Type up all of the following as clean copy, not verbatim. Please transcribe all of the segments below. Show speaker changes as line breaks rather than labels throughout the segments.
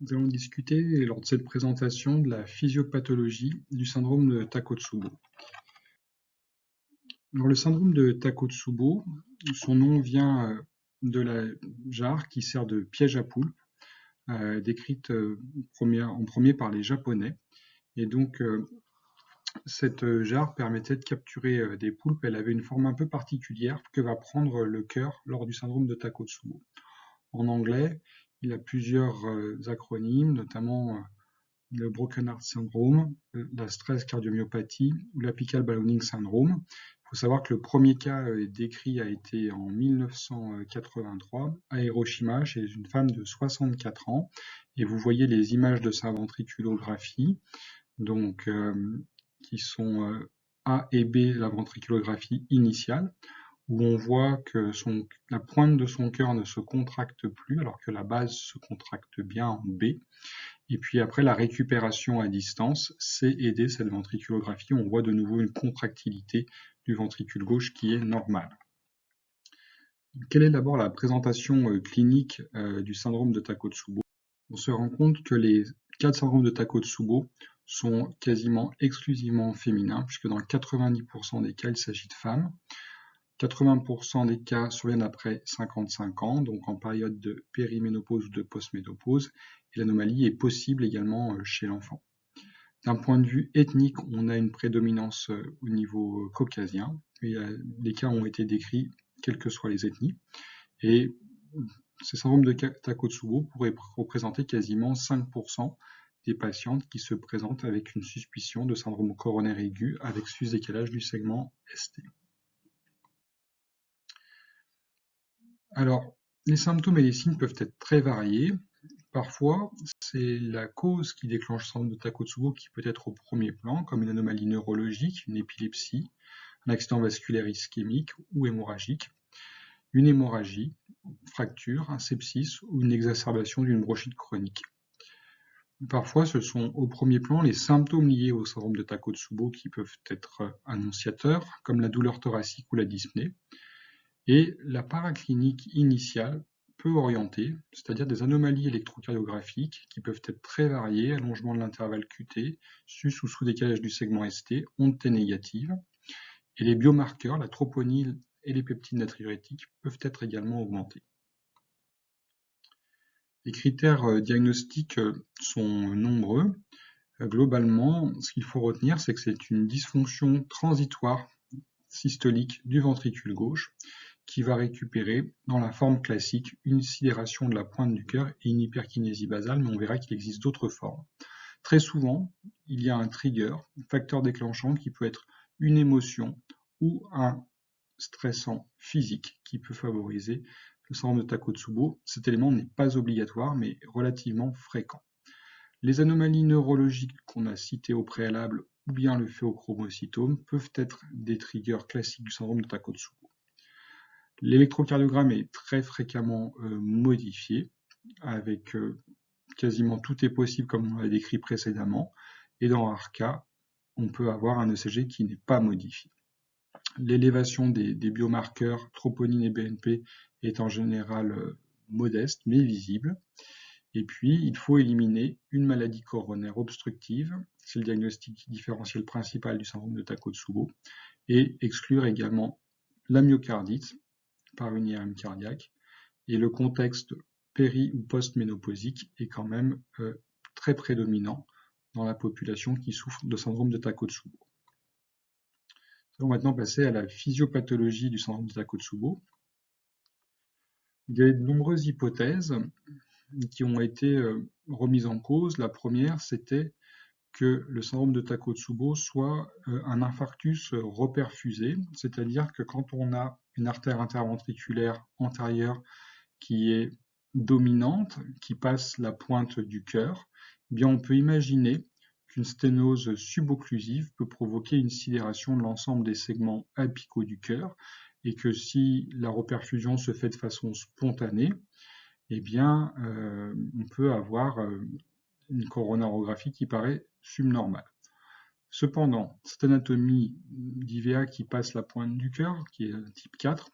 Nous allons discuter lors de cette présentation de la physiopathologie du syndrome de Takotsubo. Alors, le syndrome de Takotsubo, son nom vient de la jarre qui sert de piège à poulpe, décrite en premier par les Japonais. Et donc, cette jarre permettait de capturer des poulpes. Elle avait une forme un peu particulière que va prendre le cœur lors du syndrome de Takotsubo. En anglais, il a plusieurs acronymes, notamment le Broken Heart Syndrome, la stress cardiomyopathie ou l'apical ballooning syndrome. Il faut savoir que le premier cas décrit a été en 1983 à Hiroshima chez une femme de 64 ans. Et vous voyez les images de sa ventriculographie, donc qui sont A et B, la ventriculographie initiale, où on voit que la pointe de son cœur ne se contracte plus, alors que la base se contracte bien en B. Et puis après la récupération à distance, C et D, cette ventriculographie, on voit de nouveau une contractilité du ventricule gauche qui est normale. Quelle est d'abord la présentation clinique du syndrome de Takotsubo? On se rend compte que les cas de syndrome de Takotsubo sont quasiment exclusivement féminins, puisque dans 90% des cas, il s'agit de femmes. 80% des cas surviennent après 55 ans, donc en période de périménopause ou de postménopause, et l'anomalie est possible également chez l'enfant. D'un point de vue ethnique, on a une prédominance au niveau caucasien, et les cas ont été décrits quelles que soient les ethnies, et ce syndrome de Takotsubo pourrait représenter quasiment 5% des patientes qui se présentent avec une suspicion de syndrome coronaire aigu avec sus-décalage du segment ST. Alors, les symptômes et les signes peuvent être très variés. Parfois, c'est la cause qui déclenche le syndrome de Takotsubo qui peut être au premier plan, comme une anomalie neurologique, une épilepsie, un accident vasculaire ischémique ou hémorragique, une hémorragie, fracture, un sepsis ou une exacerbation d'une bronchite chronique. Parfois, ce sont au premier plan les symptômes liés au syndrome de Takotsubo qui peuvent être annonciateurs, comme la douleur thoracique ou la dyspnée. Et la paraclinique initiale peut orienter, c'est-à-dire des anomalies électrocardiographiques qui peuvent être très variées, allongement de l'intervalle QT, sus ou sous décalage du segment ST, onde T négative. Et les biomarqueurs, la troponine et les peptides natriurétiques peuvent être également augmentés. Les critères diagnostiques sont nombreux. Globalement, ce qu'il faut retenir, c'est que c'est une dysfonction transitoire systolique du ventricule gauche qui va récupérer dans la forme classique une sidération de la pointe du cœur et une hyperkinésie basale, mais on verra qu'il existe d'autres formes. Très souvent, il y a un trigger, un facteur déclenchant qui peut être une émotion ou un stressant physique qui peut favoriser le syndrome de Takotsubo. Cet élément n'est pas obligatoire, mais relativement fréquent. Les anomalies neurologiques qu'on a citées au préalable ou bien le phéochromocytome peuvent être des triggers classiques du syndrome de Takotsubo. L'électrocardiogramme est très fréquemment modifié, avec quasiment tout est possible comme on l'a décrit précédemment, et dans rare cas, on peut avoir un ECG qui n'est pas modifié. L'élévation des biomarqueurs troponine et BNP est en général modeste mais visible. Et puis, il faut éliminer une maladie coronaire obstructive, c'est le diagnostic différentiel principal du syndrome de Takotsubo, et exclure également la myocardite par une IRM cardiaque. Et le contexte péri- ou post-ménopausique est quand même très prédominant dans la population qui souffre de syndrome de Takotsubo. Nous allons maintenant passer à la physiopathologie du syndrome de Takotsubo. Il y a de nombreuses hypothèses qui ont été remises en cause. La première, c'était que le syndrome de Takotsubo soit un infarctus reperfusé, c'est-à-dire que quand on a une artère interventriculaire antérieure qui est dominante, qui passe la pointe du cœur, eh bien on peut imaginer qu'une sténose subocclusive peut provoquer une sidération de l'ensemble des segments apicaux du cœur, et que si la reperfusion se fait de façon spontanée, eh bien, on peut avoir une coronarographie qui paraît subnormale. Cependant, cette anatomie d'IVA qui passe la pointe du cœur, qui est type 4,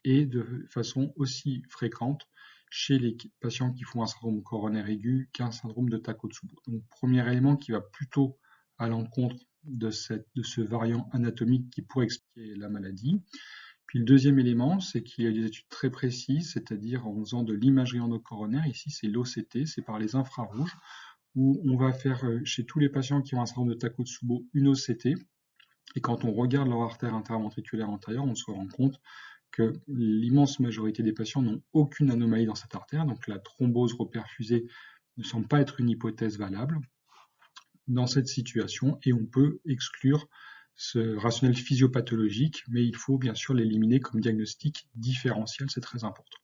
est de façon aussi fréquente chez les patients qui font un syndrome coronaire aigu qu'un syndrome de Takotsubo. Donc, premier élément qui va plutôt à l'encontre de ce variant anatomique qui pourrait expliquer la maladie. Puis le deuxième élément, c'est qu'il y a des études très précises, c'est-à-dire en faisant de l'imagerie endocoronaire, ici c'est l'OCT, c'est par les infrarouges, où on va faire chez tous les patients qui ont un syndrome de Takotsubo une OCT, et quand on regarde leur artère interventriculaire antérieure, on se rend compte que l'immense majorité des patients n'ont aucune anomalie dans cette artère, donc la thrombose reperfusée ne semble pas être une hypothèse valable dans cette situation, et on peut exclure ce rationnel physiopathologique, mais il faut bien sûr l'éliminer comme diagnostic différentiel, c'est très important.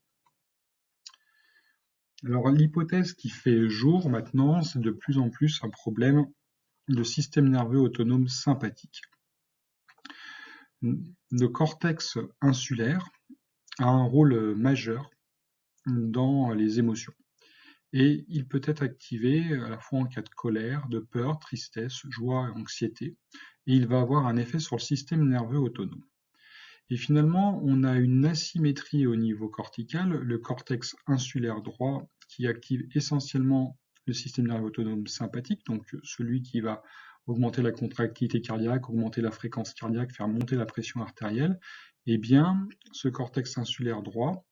Alors l'hypothèse qui fait jour maintenant, c'est de plus en plus un problème de système nerveux autonome sympathique. Le cortex insulaire a un rôle majeur dans les émotions. Et il peut être activé à la fois en cas de colère, de peur, tristesse, joie, anxiété, et il va avoir un effet sur le système nerveux autonome. Et finalement, on a une asymétrie au niveau cortical, le cortex insulaire droit qui active essentiellement le système nerveux autonome sympathique, donc celui qui va augmenter la contractilité cardiaque, augmenter la fréquence cardiaque, faire monter la pression artérielle. Eh bien, ce cortex insulaire droit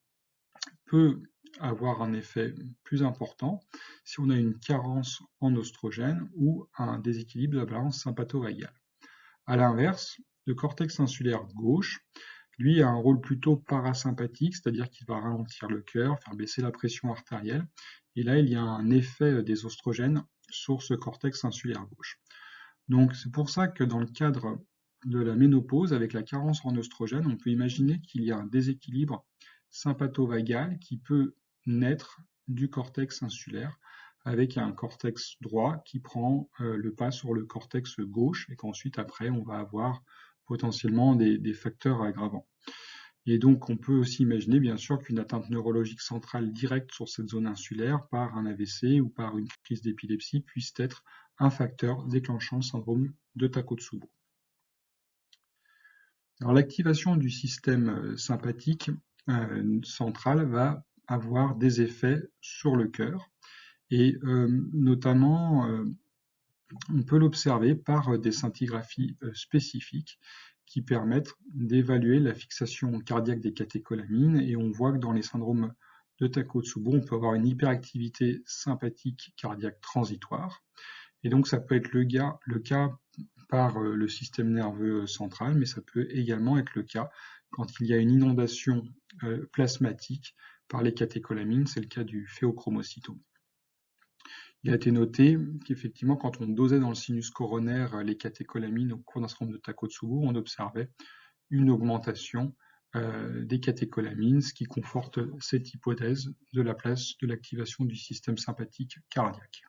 peut avoir un effet plus important si on a une carence en oestrogène ou un déséquilibre de la balance sympatho-vagal. A l'inverse, le cortex insulaire gauche, lui, a un rôle plutôt parasympathique, c'est-à-dire qu'il va ralentir le cœur, faire baisser la pression artérielle. Et là, il y a un effet des oestrogènes sur ce cortex insulaire gauche. Donc, c'est pour ça que dans le cadre de la ménopause, avec la carence en oestrogène, on peut imaginer qu'il y a un déséquilibre sympatho-vagal qui peut naître du cortex insulaire, avec un cortex droit qui prend le pas sur le cortex gauche, et qu'ensuite, après, on va avoir potentiellement des facteurs aggravants. Et donc, on peut aussi imaginer, bien sûr, qu'une atteinte neurologique centrale directe sur cette zone insulaire, par un AVC ou par une crise d'épilepsie, puisse être un facteur déclenchant le syndrome de Takotsubo. Alors, l'activation du système sympathique central va avoir des effets sur le cœur, et notamment, on peut l'observer par des scintigraphies spécifiques qui permettent d'évaluer la fixation cardiaque des catécholamines, et on voit que dans les syndromes de Takotsubo, on peut avoir une hyperactivité sympathique cardiaque transitoire, et donc ça peut être le cas par le système nerveux central, mais ça peut également être le cas quand il y a une inondation plasmatique par les catécholamines, c'est le cas du phéochromocytome. Il a été noté qu'effectivement, quand on dosait dans le sinus coronaire les catécholamines au cours d'un syndrome de Takotsubo, on observait une augmentation des catécholamines, ce qui conforte cette hypothèse de la place de l'activation du système sympathique cardiaque.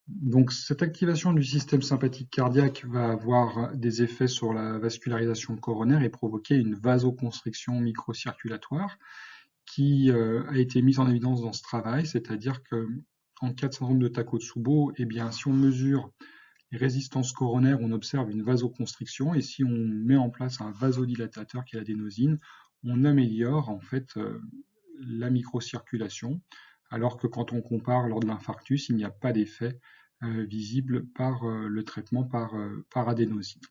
Donc, cette activation du système sympathique cardiaque va avoir des effets sur la vascularisation coronaire et provoquer une vasoconstriction microcirculatoire qui a été mise en évidence dans ce travail, c'est-à-dire qu'en cas de syndrome de Takotsubo, eh bien, si on mesure les résistances coronaires, on observe une vasoconstriction, et si on met en place un vasodilatateur qui est l'adénosine, on améliore en fait la microcirculation, alors que quand on compare lors de l'infarctus, il n'y a pas d'effet visible par le traitement par adénosine.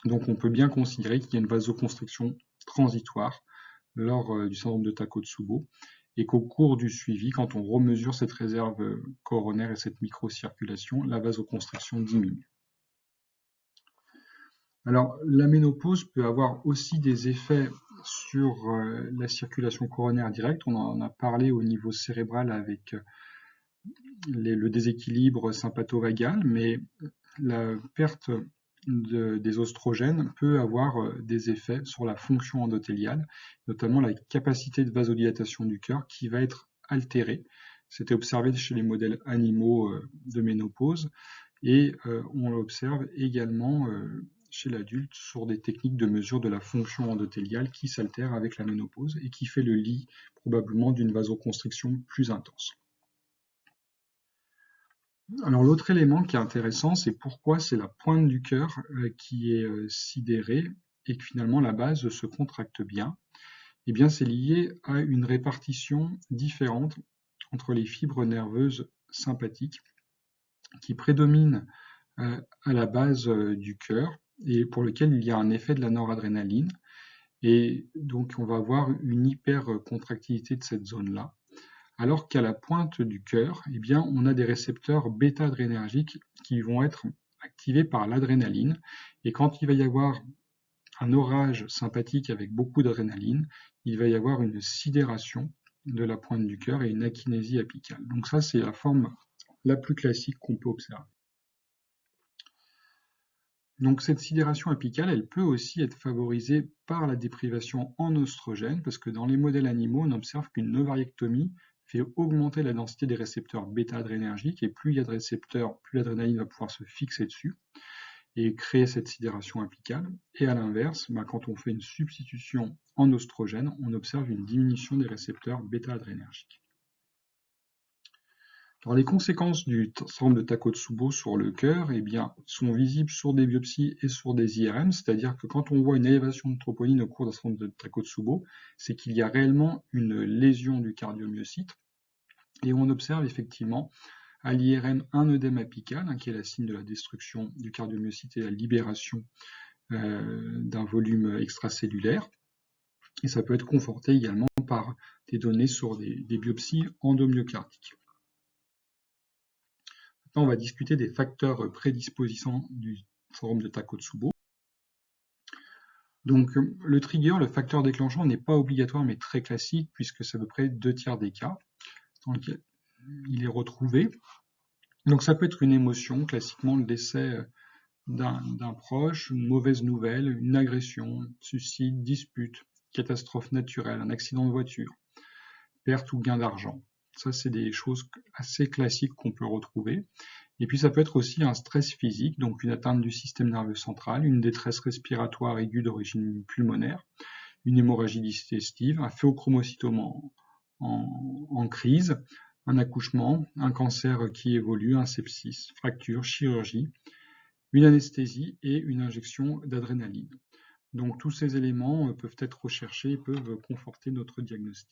Donc on peut bien considérer qu'il y a une vasoconstriction transitoire lors du syndrome de Takotsubo, et qu'au cours du suivi, quand on remesure cette réserve coronaire et cette microcirculation, la vasoconstriction diminue. Alors, la ménopause peut avoir aussi des effets sur la circulation coronaire directe. On en a parlé au niveau cérébral avec le déséquilibre sympatho-vagal, mais la perte des oestrogènes peut avoir des effets sur la fonction endothéliale, notamment la capacité de vasodilatation du cœur qui va être altérée. C'était observé chez les modèles animaux de ménopause, et on l'observe également chez l'adulte sur des techniques de mesure de la fonction endothéliale qui s'altèrent avec la ménopause et qui fait le lit probablement d'une vasoconstriction plus intense. Alors l'autre élément qui est intéressant, c'est pourquoi c'est la pointe du cœur qui est sidérée et que finalement la base se contracte bien. Eh bien, c'est lié à une répartition différente entre les fibres nerveuses sympathiques qui prédominent à la base du cœur et pour lequel il y a un effet de la noradrénaline. Et donc, on va avoir une hypercontractilité de cette zone-là. Alors qu'à la pointe du cœur, eh bien, on a des récepteurs bêta-adrénergiques qui vont être activés par l'adrénaline. Et quand il va y avoir un orage sympathique avec beaucoup d'adrénaline, il va y avoir une sidération de la pointe du cœur et une akinésie apicale. Donc ça, c'est la forme la plus classique qu'on peut observer. Donc cette sidération apicale, elle peut aussi être favorisée par la déprivation en oestrogène, parce que dans les modèles animaux, on observe qu'une ovariectomie fait augmenter la densité des récepteurs bêta-adrénergiques, et plus il y a de récepteurs, plus l'adrénaline va pouvoir se fixer dessus et créer cette sidération apicale. Et à l'inverse, quand on fait une substitution en oestrogène, on observe une diminution des récepteurs bêta-adrénergiques. Alors, les conséquences du syndrome de Takotsubo sur le cœur sont visibles sur des biopsies et sur des IRM, c'est-à-dire que quand on voit une élévation de troponine au cours d'un syndrome de Takotsubo, c'est qu'il y a réellement une lésion du cardiomyocyte, et on observe effectivement à l'IRM un œdème apical, qui est la signe de la destruction du cardiomyocyte et la libération d'un volume extracellulaire, et ça peut être conforté également par des données sur des biopsies endomyocardiques. Maintenant, on va discuter des facteurs prédisposants du syndrome de Takotsubo. Donc, le trigger, le facteur déclenchant, n'est pas obligatoire, mais très classique, puisque c'est à peu près 2/3 des cas dans lesquels il est retrouvé. Donc, ça peut être une émotion, classiquement le décès d'un proche, une mauvaise nouvelle, une agression, suicide, dispute, catastrophe naturelle, un accident de voiture, perte ou gain d'argent. Ça, c'est des choses assez classiques qu'on peut retrouver. Et puis ça peut être aussi un stress physique, donc une atteinte du système nerveux central, une détresse respiratoire aiguë d'origine pulmonaire, une hémorragie digestive, un phéochromocytome en crise, un accouchement, un cancer qui évolue, un sepsis, fracture, chirurgie, une anesthésie et une injection d'adrénaline. Donc tous ces éléments peuvent être recherchés et peuvent conforter notre diagnostic.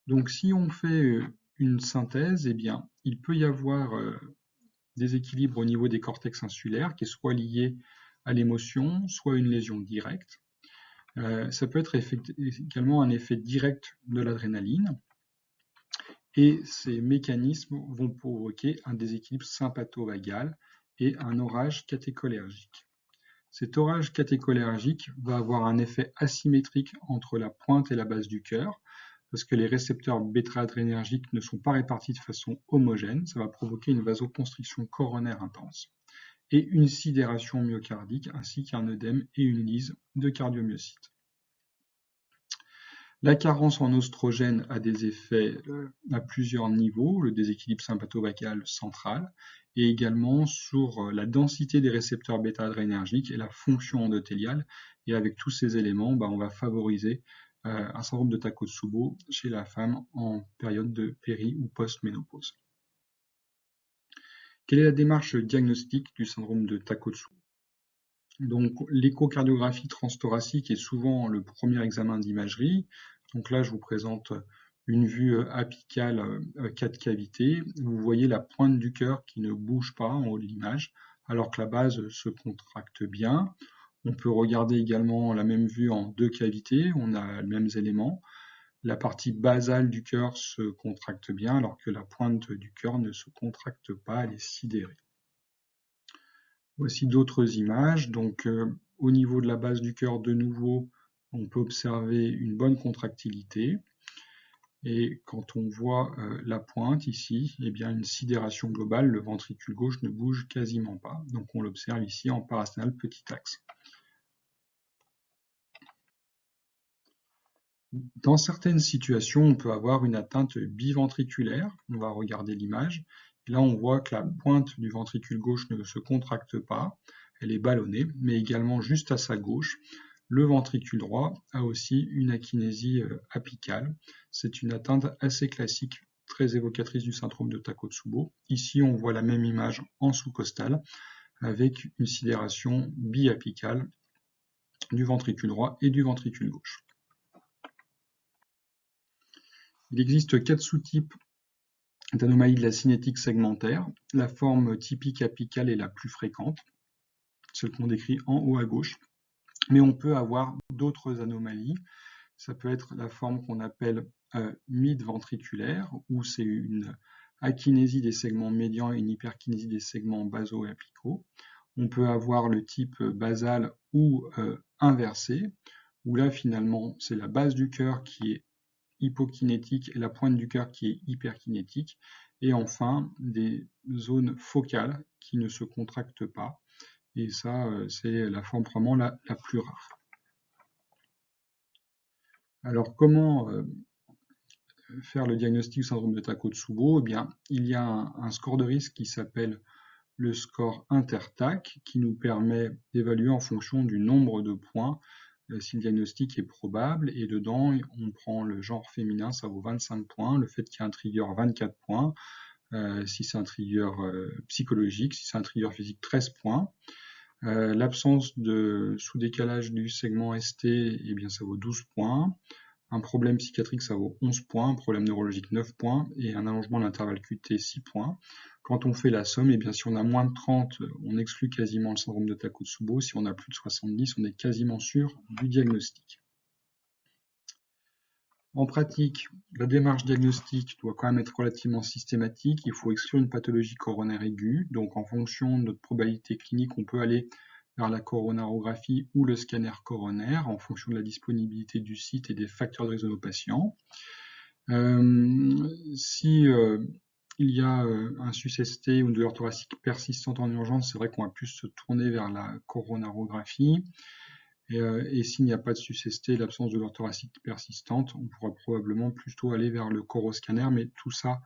Donc si on fait une synthèse, il peut y avoir des équilibres au niveau des cortex insulaires qui est soit lié à l'émotion, soit une lésion directe. Ça peut être également un effet direct de l'adrénaline. Et ces mécanismes vont provoquer un déséquilibre sympatho-vagal et un orage catécholergique. Cet orage catécholergique va avoir un effet asymétrique entre la pointe et la base du cœur, parce que les récepteurs bêta-adrénergiques ne sont pas répartis de façon homogène, ça va provoquer une vasoconstriction coronaire intense, et une sidération myocardique, ainsi qu'un œdème et une lyse de cardiomyocytes. La carence en oestrogène a des effets à plusieurs niveaux, le déséquilibre sympatho-vagal central, et également sur la densité des récepteurs bêta-adrénergiques et la fonction endothéliale. Et avec tous ces éléments, on va favoriser un syndrome de Takotsubo chez la femme en période de péri- ou post-ménopause. Quelle est la démarche diagnostique du syndrome de Takotsubo? Donc, l'échocardiographie transthoracique est souvent le premier examen d'imagerie. Donc là, je vous présente une vue apicale 4 cavités. Vous voyez la pointe du cœur qui ne bouge pas en haut de l'image, alors que la base se contracte bien. On peut regarder également la même vue en 2 cavités, on a les mêmes éléments. La partie basale du cœur se contracte bien, alors que la pointe du cœur ne se contracte pas, elle est sidérée. Voici d'autres images. Donc, au niveau de la base du cœur, de nouveau, on peut observer une bonne contractilité. Et quand on voit la pointe ici, une sidération globale, le ventricule gauche ne bouge quasiment pas. Donc, on l'observe ici en parasternal petit axe. Dans certaines situations, on peut avoir une atteinte biventriculaire. On va regarder l'image. Là, on voit que la pointe du ventricule gauche ne se contracte pas. Elle est ballonnée, mais également juste à sa gauche. Le ventricule droit a aussi une akinésie apicale. C'est une atteinte assez classique, très évocatrice du syndrome de Takotsubo. Ici, on voit la même image en sous-costal avec une sidération biapicale du ventricule droit et du ventricule gauche. Il existe 4 sous-types d'anomalies de la cinétique segmentaire. La forme typique apicale est la plus fréquente, celle qu'on décrit en haut à gauche. Mais on peut avoir d'autres anomalies. Ça peut être la forme qu'on appelle mid-ventriculaire, où c'est une akinésie des segments médians et une hyperkinésie des segments basaux et apicaux. On peut avoir le type basal ou inversé, où là finalement c'est la base du cœur qui est hypokinétique et la pointe du cœur qui est hyperkinétique. Et enfin, des zones focales qui ne se contractent pas. Et ça, c'est la forme vraiment la plus rare. Alors, comment faire le diagnostic du syndrome de Takotsubo? Eh bien, il y a un score de risque qui s'appelle le score InterTAC, qui nous permet d'évaluer en fonction du nombre de points si le diagnostic est probable. Et dedans, on prend le genre féminin, ça vaut 25 points. Le fait qu'il y ait un trigger, 24 points. Si c'est un trigger psychologique, si c'est un trigger physique, 13 points. L'absence de sous-décalage du segment ST, eh bien, ça vaut 12 points. Un problème psychiatrique, ça vaut 11 points. Un problème neurologique, 9 points. Et un allongement de l'intervalle QT, 6 points. Quand on fait la somme, eh bien, si on a moins de 30, on exclut quasiment le syndrome de Takotsubo. Si on a plus de 70, on est quasiment sûr du diagnostic. En pratique, la démarche diagnostique doit quand même être relativement systématique. Il faut exclure une pathologie coronaire aiguë. Donc, en fonction de notre probabilité clinique, on peut aller vers la coronarographie ou le scanner coronaire en fonction de la disponibilité du site et des facteurs de risque de nos patients. Si il y a un SUS-ST ou une douleur thoracique persistante en urgence, c'est vrai qu'on va plus se tourner vers la coronarographie. Et s'il n'y a pas de SUS-ST, l'absence de douleur thoracique persistante, on pourra probablement plutôt aller vers le coroscanner, mais tout ça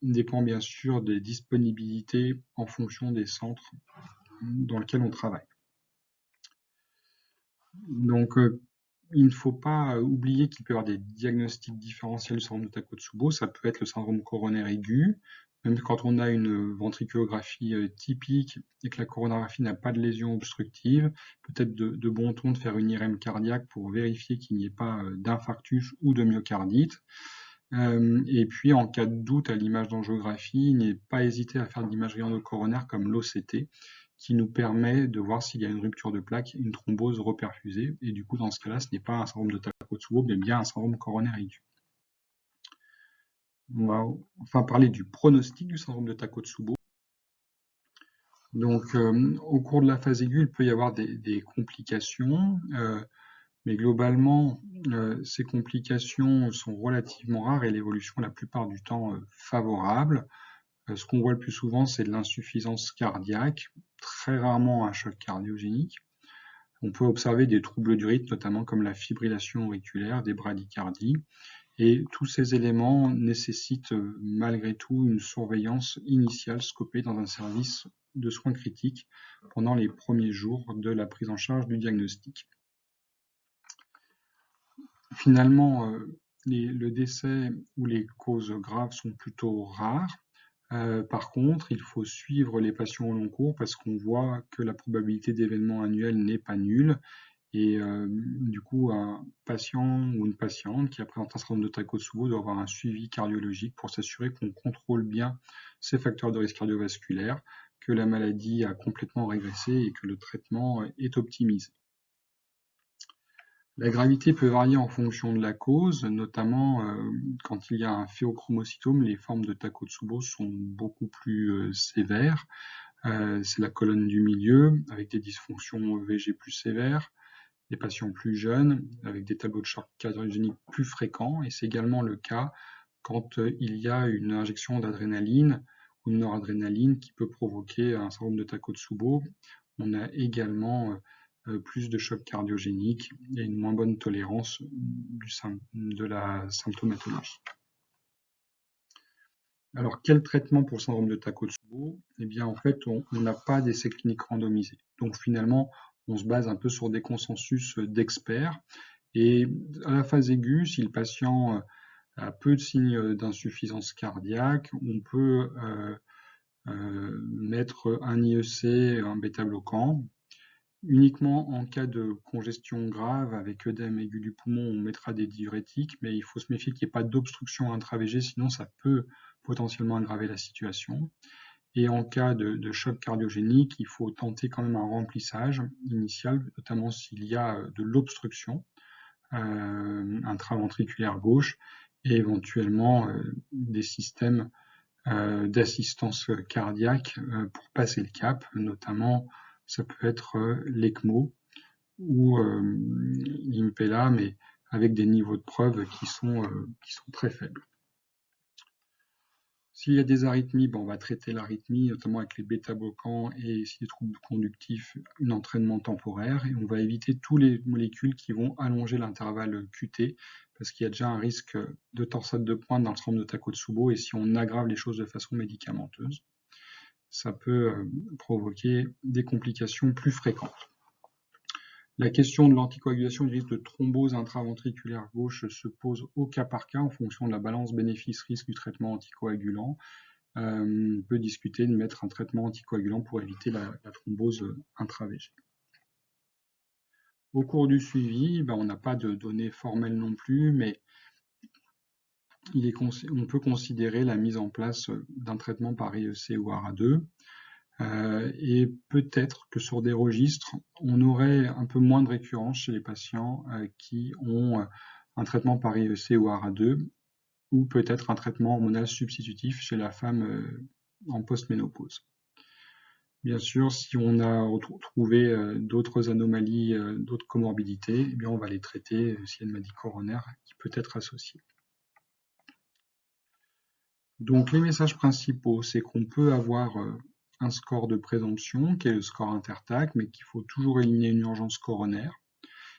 dépend bien sûr des disponibilités en fonction des centres dans lesquels on travaille. Donc, il ne faut pas oublier qu'il peut y avoir des diagnostics différentiels du syndrome de Takotsubo. Ça peut être le syndrome coronaire aigu, même quand on a une ventriculographie typique et que la coronarographie n'a pas de lésion obstructive, peut-être de bon ton de faire une IRM cardiaque pour vérifier qu'il n'y ait pas d'infarctus ou de myocardite. Et puis, en cas de doute à l'image d'angiographie, il n'est pas hésité à faire de l'imagerie endocoronaire comme l'OCT, qui nous permet de voir s'il y a une rupture de plaque, une thrombose reperfusée. Et du coup, dans ce cas-là, ce n'est pas un syndrome de Takotsubo, mais bien un syndrome coronaire aigu. On va enfin parler du pronostic du syndrome de Takotsubo. Donc, au cours de la phase aiguë, il peut y avoir des complications, mais globalement, ces complications sont relativement rares et l'évolution la plupart du temps favorable. Ce qu'on voit le plus souvent, c'est de l'insuffisance cardiaque, très rarement un choc cardiogénique. On peut observer des troubles du rythme, notamment comme la fibrillation auriculaire, des bradycardies. Et tous ces éléments nécessitent malgré tout une surveillance initiale scopée dans un service de soins critiques pendant les premiers jours de la prise en charge du diagnostic. Finalement, le décès ou les causes graves sont plutôt rares. Par contre, il faut suivre les patients au long cours parce qu'on voit que la probabilité d'événement annuel n'est pas nulle. Et du coup, un patient ou une patiente qui a présenté un syndrome de Takotsubo doit avoir un suivi cardiologique pour s'assurer qu'on contrôle bien ses facteurs de risque cardiovasculaire, que la maladie a complètement régressé et que le traitement est optimisé. La gravité peut varier en fonction de la cause, notamment quand il y a un phéochromocytome, les formes de Takotsubo sont beaucoup plus sévères. C'est la colonne du milieu, avec des dysfonctions VG plus sévères, des patients plus jeunes, avec des tableaux de choc cardiogénique plus fréquents, et c'est également le cas quand il y a une injection d'adrénaline ou de noradrénaline qui peut provoquer un syndrome de Takotsubo. On a également plus de chocs cardiogéniques et une moins bonne tolérance de la symptomatologie. Alors, quel traitement pour le syndrome de Takotsubo? Eh bien, en fait, on n'a pas d'essai clinique randomisé. Donc, finalement, on se base un peu sur des consensus d'experts. Et à la phase aiguë, si le patient a peu de signes d'insuffisance cardiaque, on peut mettre un IEC, un bêta-bloquant. Uniquement en cas de congestion grave avec œdème aigu du poumon, on mettra des diurétiques, mais il faut se méfier qu'il n'y ait pas d'obstruction intra-VG, sinon ça peut potentiellement aggraver la situation. Et en cas de choc cardiogénique, il faut tenter quand même un remplissage initial, notamment s'il y a de l'obstruction intraventriculaire gauche et éventuellement des systèmes d'assistance cardiaque pour passer le cap, notamment ça peut être l'ECMO ou l'Impella, mais avec des niveaux de preuve qui sont très faibles. S'il y a des arythmies, on va traiter l'arythmie, notamment avec les bêta-bloquants et s'il y a des troubles conductifs, un entraînement temporaire. Et on va éviter toutes les molécules qui vont allonger l'intervalle QT, parce qu'il y a déjà un risque de torsade de pointe dans le syndrome de Takotsubo, et si on aggrave les choses de façon médicamenteuse, ça peut provoquer des complications plus fréquentes. La question de l'anticoagulation du risque de thrombose intraventriculaire gauche se pose au cas par cas en fonction de la balance bénéfice-risque du traitement anticoagulant. On peut discuter de mettre un traitement anticoagulant pour éviter la thrombose intra-VG. Au cours du suivi, on n'a pas de données formelles non plus, mais on peut considérer la mise en place d'un traitement par IEC ou ARA2. Et peut-être que sur des registres, on aurait un peu moins de récurrence chez les patients qui ont un traitement par IEC ou ARA2, ou peut-être un traitement hormonal substitutif chez la femme en post-ménopause. Bien sûr, si on a trouvé d'autres anomalies, d'autres comorbidités, on va les traiter s'il y a une maladie coronaire qui peut être associée. Donc les messages principaux, c'est qu'on peut avoir un score de présomption, qui est le score intertac, mais qu'il faut toujours éliminer une urgence coronaire,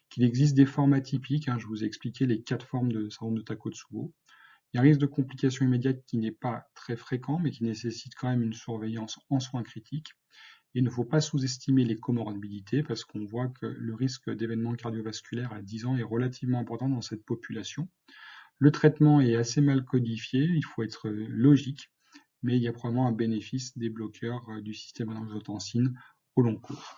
qu'il existe des formes atypiques, je vous ai expliqué les 4 formes de syndrome de Takotsubo. Il y a un risque de complication immédiate qui n'est pas très fréquent, mais qui nécessite quand même une surveillance en soins critiques. Il ne faut pas sous-estimer les comorbidités, parce qu'on voit que le risque d'événements cardiovasculaires à 10 ans est relativement important dans cette population. Le traitement est assez mal codifié, il faut être logique, mais il y a probablement un bénéfice des bloqueurs du système d'angiotensine au long cours.